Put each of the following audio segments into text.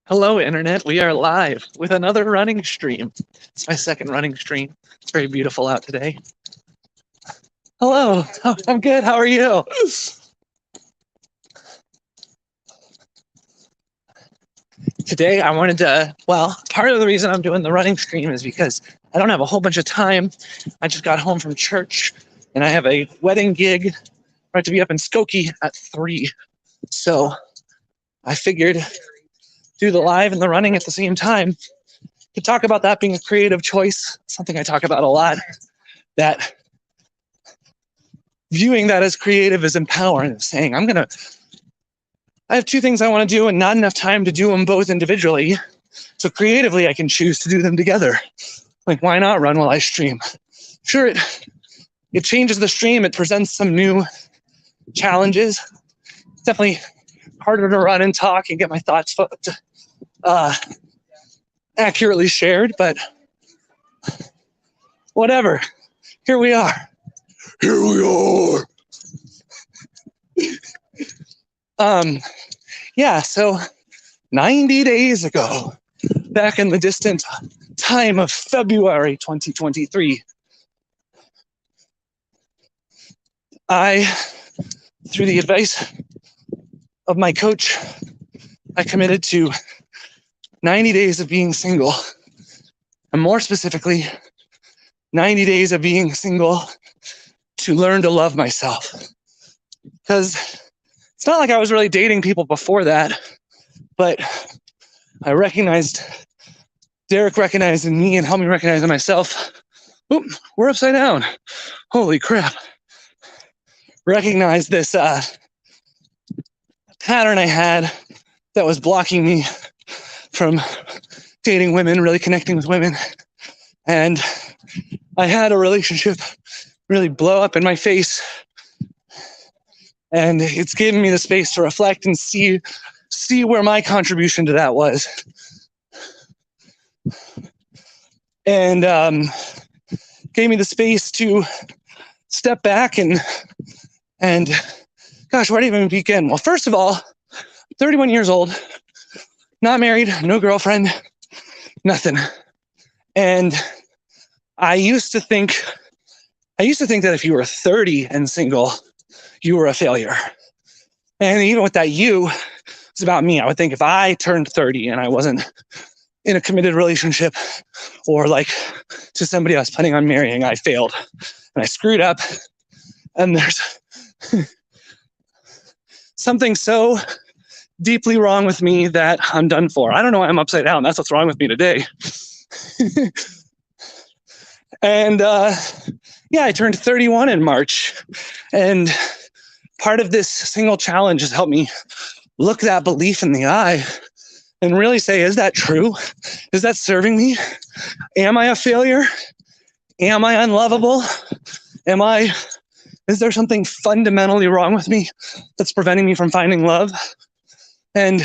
Hello, Internet. We are live with another running stream. It's my second running stream. It's very beautiful out today. Hello. I'm good. How are you? Today, I wanted to, part of the reason I'm doing the running stream is because I don't have a whole bunch of time. I just got home from church and I have a wedding gig. I have to be up in Skokie at 3. So I figured do the live and the running at the same time. To talk about that being a creative choice, something I talk about a lot, that viewing that as creative is empowering, saying, I have 2 things I want to do and not enough time to do them both individually. So creatively, I can choose to do them together. Like, why not run while I stream? Sure, it changes the stream. It presents some new challenges. It's definitely harder to run and talk and get my thoughts accurately shared, but whatever. Here we are. So 90 days ago, back in the distant time of February 2023, I, through the advice of my coach, I committed to 90 days of being single, and more specifically, 90 days of being single to learn to love myself. Because it's not like I was really dating people before that, but Derek recognized in me and helped me recognize in myself. Oop, we're upside down. Holy crap. Recognize this pattern I had that was blocking me from dating women, really connecting with women. And I had a relationship really blow up in my face. And it's given me the space to reflect and see where my contribution to that was. And gave me the space to step back and gosh, where do you even begin? Well, first of all, 31 years old, not married, no girlfriend, nothing. And I used to think that if you were 30 and single, you were a failure. And even with that, it's about me. I would think if I turned 30 and I wasn't in a committed relationship or like to somebody I was planning on marrying, I failed and I screwed up. And there's something so deeply wrong with me that I'm done for. I don't know why I'm upside down. That's what's wrong with me today. And I turned 31 in March. And part of this single challenge has helped me look that belief in the eye and really say, is that true? Is that serving me? Am I a failure? Am I unlovable? Is there something fundamentally wrong with me that's preventing me from finding love? And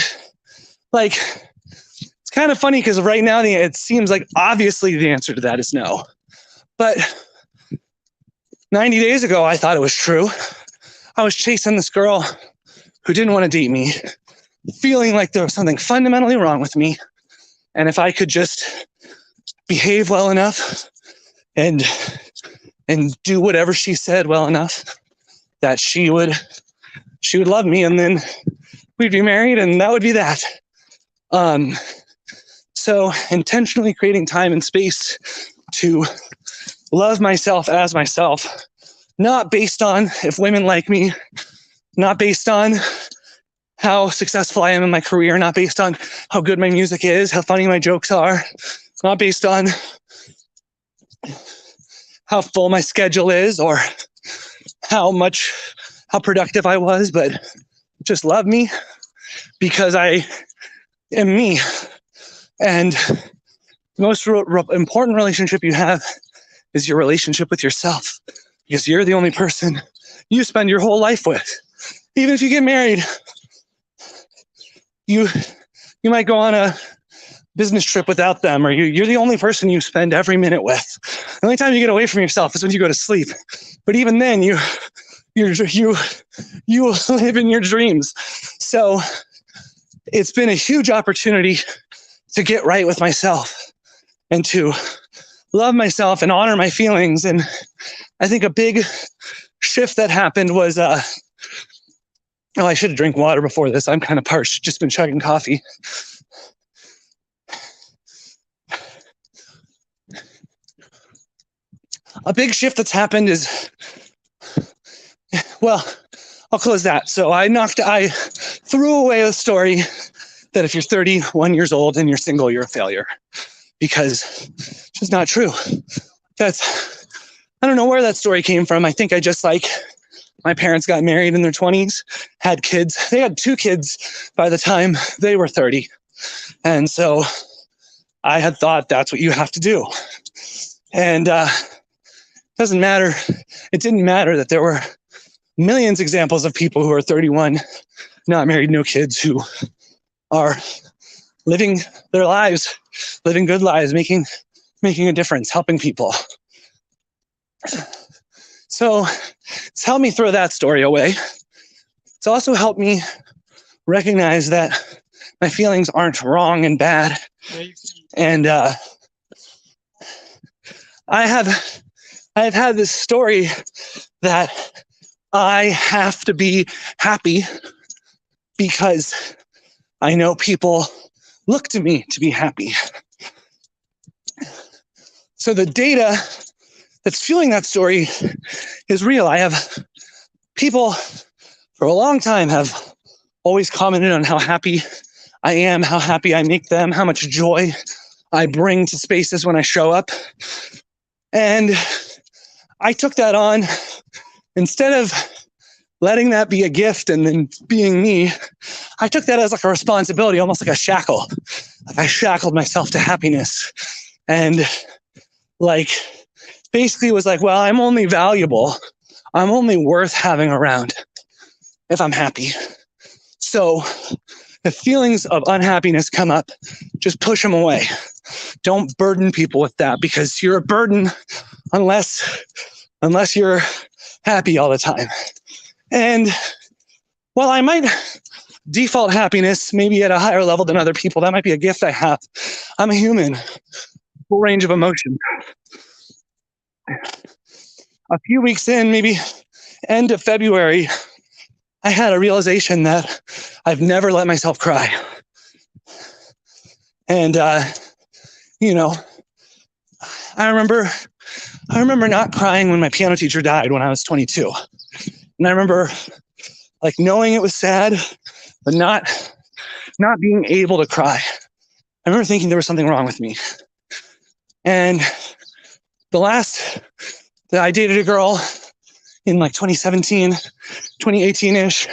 it's kind of funny because right now it seems like obviously the answer to that is no. But 90 days ago, I thought it was true. I was chasing this girl who didn't want to date me, feeling like there was something fundamentally wrong with me. And if I could just behave well enough and do whatever she said well enough, that she would love me, and then we'd be married, and that would be that. So intentionally creating time and space to love myself as myself, not based on if women like me, not based on how successful I am in my career, not based on how good my music is, how funny my jokes are, not based on how full my schedule is or how productive I was, but just love me because I am me. And the most important relationship you have is your relationship with yourself, because you're the only person you spend your whole life with. Even if you get married, you might go on a business trip without them, or you're the only person you spend every minute with. The only time you get away from yourself is when you go to sleep. But even then, you live in your dreams. So it's been a huge opportunity to get right with myself and to love myself and honor my feelings. And I think a big shift that happened was, oh, I should have drank water before this. I'm kind of parched, just been chugging coffee. A big shift that's happened is, well, I'll close that. So I threw away a story that if you're 31 years old and you're single, you're a failure, because it's just not true. I don't know where that story came from. I think I just my parents got married in their 20s, had kids. They had 2 kids by the time they were 30. And so I had thought that's what you have to do. And doesn't matter. It didn't matter that there were millions of examples of people who are 31, not married, no kids, who are living their lives, living good lives, making a difference, helping people. So it's helped me throw that story away. It's also helped me recognize that my feelings aren't wrong and bad. And I've had this story that I have to be happy because I know people look to me to be happy. So the data that's fueling that story is real. I have people for a long time have always commented on how happy I am, how happy I make them, how much joy I bring to spaces when I show up. And I took that on. Instead of letting that be a gift and then being me, I took that as a responsibility, almost like a shackle. I shackled myself to happiness, and basically was well, I'm only valuable, I'm only worth having around if I'm happy. So if feelings of unhappiness come up, just push them away. Don't burden people with that, because you're a burden unless you're happy all the time. And while I might default happiness maybe at a higher level than other people, that might be a gift I have. I'm a human, full range of emotion. A few weeks in, maybe end of February, I had a realization that I've never let myself cry. And, I remember not crying when my piano teacher died when I was 22. And I remember knowing it was sad, but not being able to cry. I remember thinking there was something wrong with me. And I dated a girl in 2017, 2018-ish.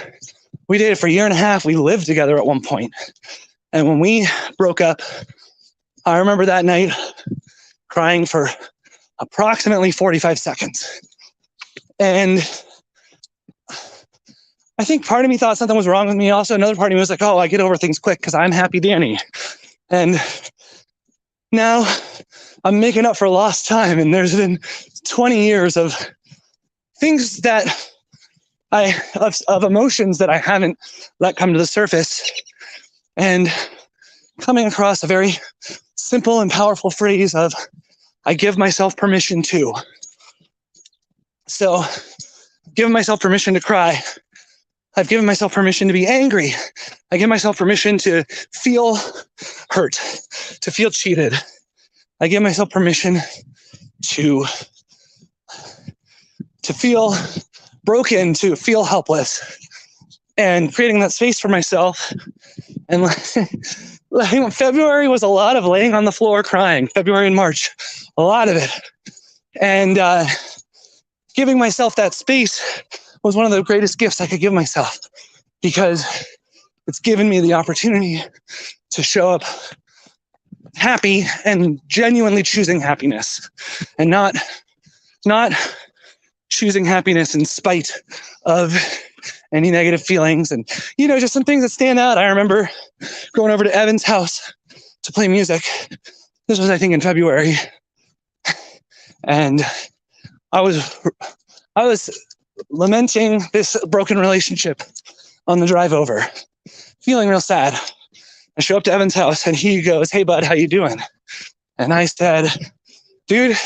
We dated for a year and a half. We lived together at one point. And when we broke up, I remember that night crying for approximately 45 seconds. And I think part of me thought something was wrong with me. Also, another part of me was oh, I get over things quick because I'm happy Danny. And now I'm making up for lost time. And there's been 20 years of things that of emotions that I haven't let come to the surface. And coming across a very simple and powerful phrase of, I give myself permission to. So, giving myself permission to cry. I've given myself permission to be angry. I give myself permission to feel hurt, to feel cheated. I give myself permission to feel broken, to feel helpless, and creating that space for myself. And February was a lot of laying on the floor crying. February and March, a lot of it. And giving myself that space was one of the greatest gifts I could give myself, because it's given me the opportunity to show up happy and genuinely choosing happiness, and not choosing happiness in spite of any negative feelings. And, just some things that stand out. I remember going over to Evan's house to play music. This was, I think, in February. And I was lamenting this broken relationship on the drive over, feeling real sad. I show up to Evan's house and he goes, "Hey bud, how you doing?" And I said, "Dude,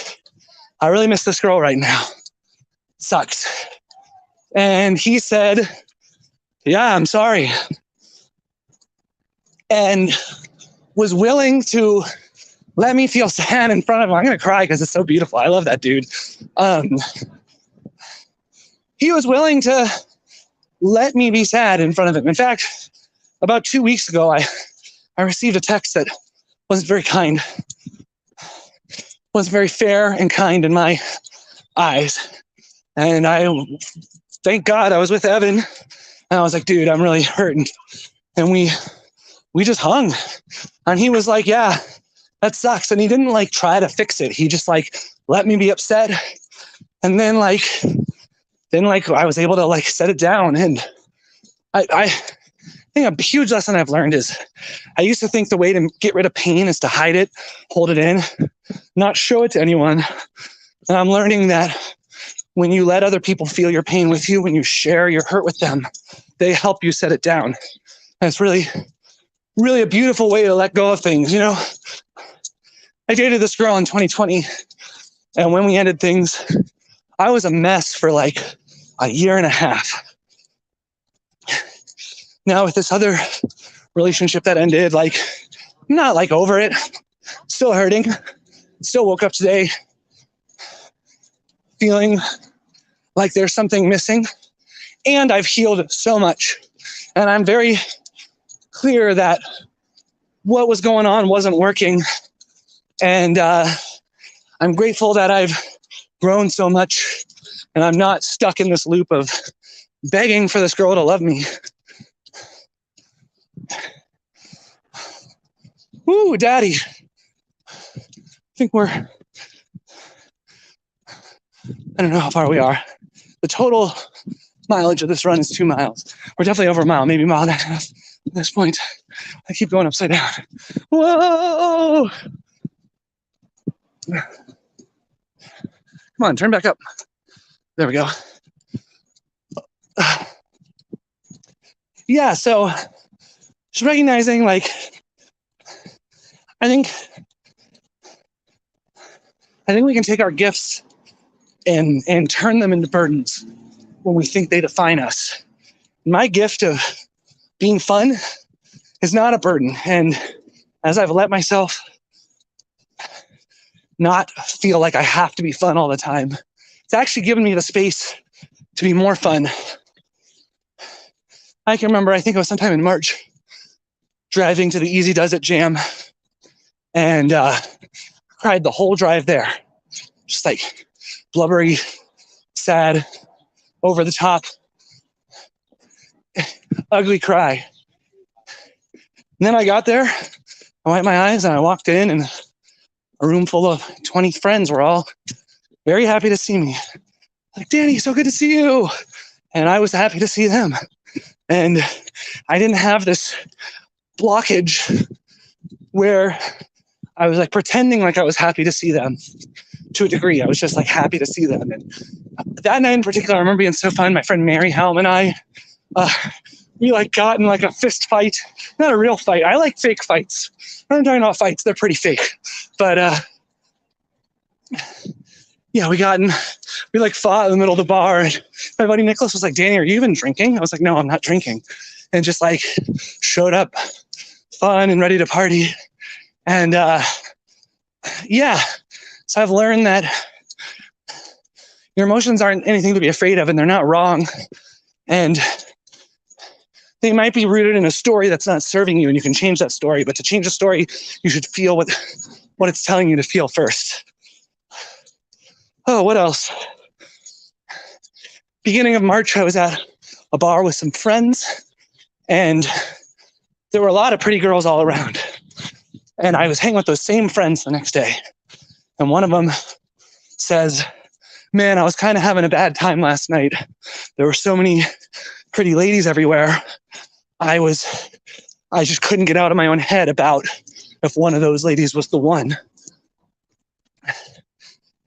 I really miss this girl right now. Sucks." And he said, "Yeah, I'm sorry." And was willing to let me feel sad in front of him. I'm going to cry because it's so beautiful. I love that dude. He was willing to let me be sad in front of him. In fact, about 2 weeks ago, I received a text that wasn't very kind, wasn't very fair and kind in my eyes. And thank God I was with Evan. And I was like, "Dude, I'm really hurting." And we just hung. And he was like, "Yeah, that sucks." And he didn't like try to fix it. He just like let me be upset. And then I was able to like set it down. And I think a huge lesson I've learned is I used to think the way to get rid of pain is to hide it, hold it in, not show it to anyone. And I'm learning that when you let other people feel your pain with you, when you share your hurt with them, they help you set it down. And it's really, really a beautiful way to let go of things. You know, I dated this girl in 2020, and when we ended things, I was a mess for like a year and a half. Now with this other relationship that ended, like, I'm not like over it, still hurting, still woke up today feeling like there's something missing, and I've healed so much. And I'm very clear that what was going on wasn't working. And I'm grateful that I've grown so much and I'm not stuck in this loop of begging for this girl to love me. Ooh, daddy. I think I don't know how far we are. The total mileage of this run is 2 miles. We're definitely over a mile, maybe a mile and a half at this point. I keep going upside down. Whoa! Come on, turn back up. There we go. Yeah, so just recognizing, like, I think we can take our gifts and turn them into burdens when we think they define us. My gift of being fun is not a burden. And as I've let myself not feel like I have to be fun all the time, it's actually given me the space to be more fun. I can remember, I think it was sometime in March, driving to the Easy Does It Jam, and cried the whole drive there. Just like blubbery, sad, over the top, ugly cry. And then I got there, I wiped my eyes and I walked in, and a room full of 20 friends were all very happy to see me. Like, "Danny, so good to see you." And I was happy to see them. And I didn't have this blockage where I was like pretending like I was happy to see them to a degree. I was just like happy to see them. And that night in particular, I remember being so fun. My friend Mary Helm and I, we like got in like a fist fight. Not a real fight. I like fake fights. I'm talking about fights. They're pretty fake. But yeah, we like fought in the middle of the bar. And my buddy Nicholas was like, "Danny, are you even drinking?" I was like, "No, I'm not drinking." And just like showed up fun and ready to party. And yeah, so I've learned that your emotions aren't anything to be afraid of, and they're not wrong. And they might be rooted in a story that's not serving you, and you can change that story. But to change a story, you should feel what it's telling you to feel first. Oh, what else? Beginning of March, I was at a bar with some friends, and there were a lot of pretty girls all around. And I was hanging with those same friends the next day. And one of them says, "Man, I was kind of having a bad time last night. There were so many pretty ladies everywhere. I just couldn't get out of my own head about if one of those ladies was the one."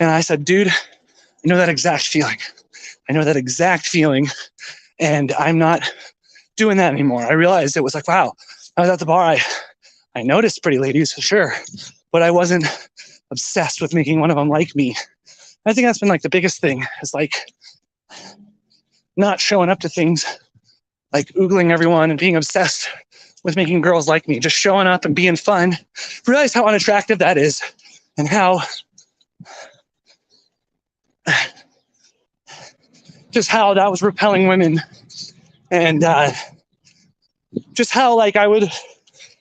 And I said, "Dude, I know that exact feeling. I know that exact feeling. And I'm not doing that anymore." I realized it was like, wow, I was at the bar. I noticed pretty ladies, sure, but I wasn't obsessed with making one of them like me. I think that's been like the biggest thing, is like not showing up to things, like oogling everyone and being obsessed with making girls like me, just showing up and being fun. Realize how unattractive that is, and how just how that was repelling women, and just how like I would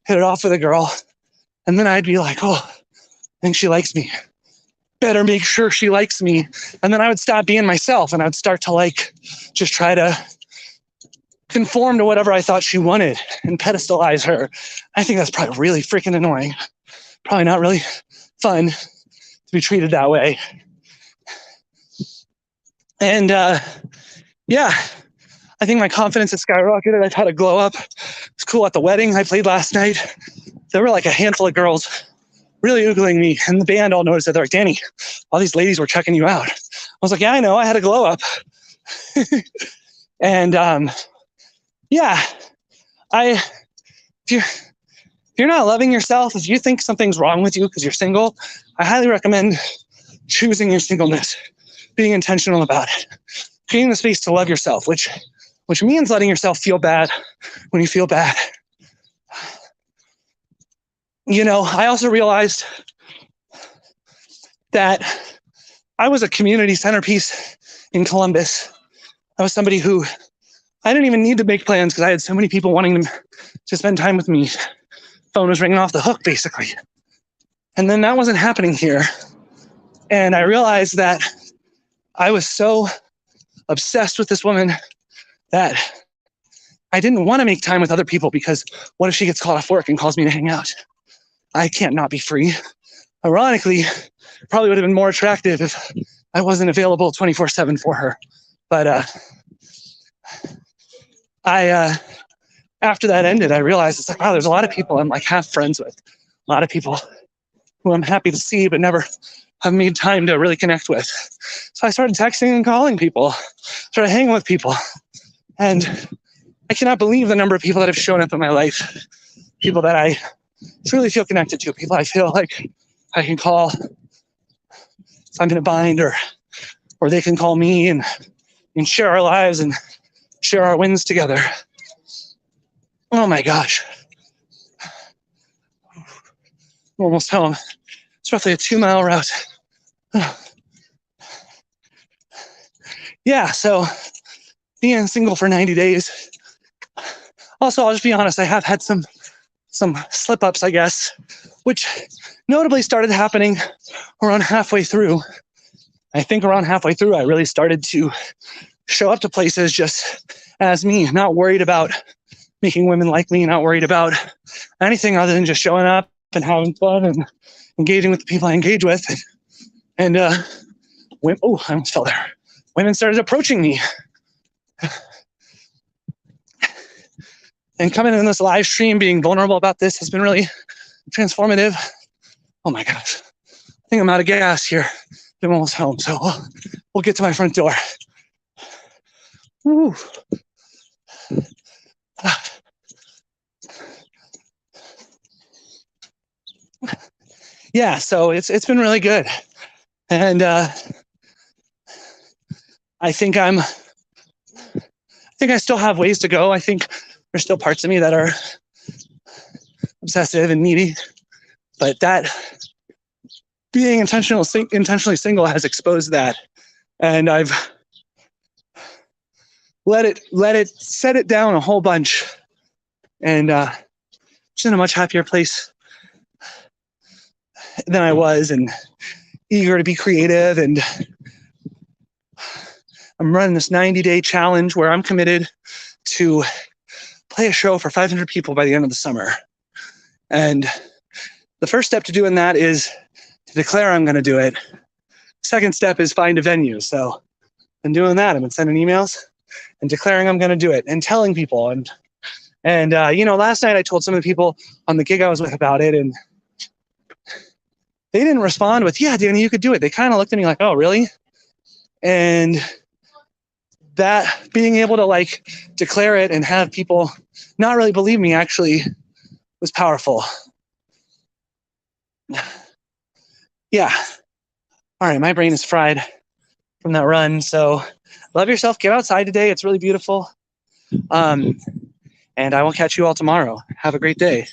hit it off with a girl, and then I'd be like, oh, I think she likes me. Better make sure she likes me. And then I would stop being myself, and I'd start to like just try to conform to whatever I thought she wanted and pedestalize her. I think that's probably really freaking annoying. Probably not really fun to be treated that way. And yeah, I think my confidence has skyrocketed. I've had a glow up. It's cool at the wedding I played last night. There were like a handful of girls really oogling me, and the band all noticed it. They're like, Danny, all these ladies were checking you out. I was like, yeah, I know, I had a glow up. And yeah, if you're not loving yourself, if you think something's wrong with you because you're single, I highly recommend choosing your singleness, being intentional about it, creating the space to love yourself, which means letting yourself feel bad when you feel bad. You know, I also realized that I was a community centerpiece in Columbus. I was somebody who I didn't even need to make plans because I had so many people wanting to spend time with me. Phone was ringing off the hook, basically. And then that wasn't happening here. And I realized that I was so obsessed with this woman that I didn't want to make time with other people, because what if she gets called off work and calls me to hang out? I can't not be free. Ironically, it probably would have been more attractive if I wasn't available 24/7 for her. But after that ended, I realized it's like, wow, there's a lot of people I'm like half friends with, a lot of people who I'm happy to see but never have made time to really connect with. So I started texting and calling people, started hanging with people, and I cannot believe the number of people that have shown up in my life, people that I truly feel connected to, people I feel like I can call if I'm in a bind, or they can call me and share our lives and share our wins together. Oh my gosh. I'm almost home. It's roughly a 2-mile route. Yeah, so being single for 90 days. Also, I'll just be honest, I have had some slip-ups, I guess, which notably started happening around halfway through. I think around halfway through, I really started to show up to places just as me, not worried about making women like me, not worried about anything other than just showing up and having fun and engaging with the people I engage with. And I almost fell there. Women started approaching me. And coming in this live stream, being vulnerable about this has been really transformative. Oh my gosh. I think I'm out of gas here. I'm almost home, so we'll get to my front door. Woo. Yeah, so it's been really good. And I think I still have ways to go. I think there's still parts of me that are obsessive and needy, but that being intentionally single has exposed that, and I've let it set it down a whole bunch, and just in a much happier place than I was, and eager to be creative. And I'm running this 90-day challenge where I'm committed to play a show for 500 people by the end of the summer. And the first step to doing that is to declare I'm going to do it. Second step is find a venue. So I've been doing that. I've been sending emails and declaring I'm going to do it and telling people. And last night I told some of the people on the gig I was with about it, and they didn't respond with, yeah, Danny, you could do it. They kind of looked at me like, oh, really? And that being able to like declare it and have people not really believe me actually was powerful. yeah. All right, my brain is fried from that run. So love yourself. Get outside today. It's really beautiful. And I will catch you all tomorrow. Have a great day.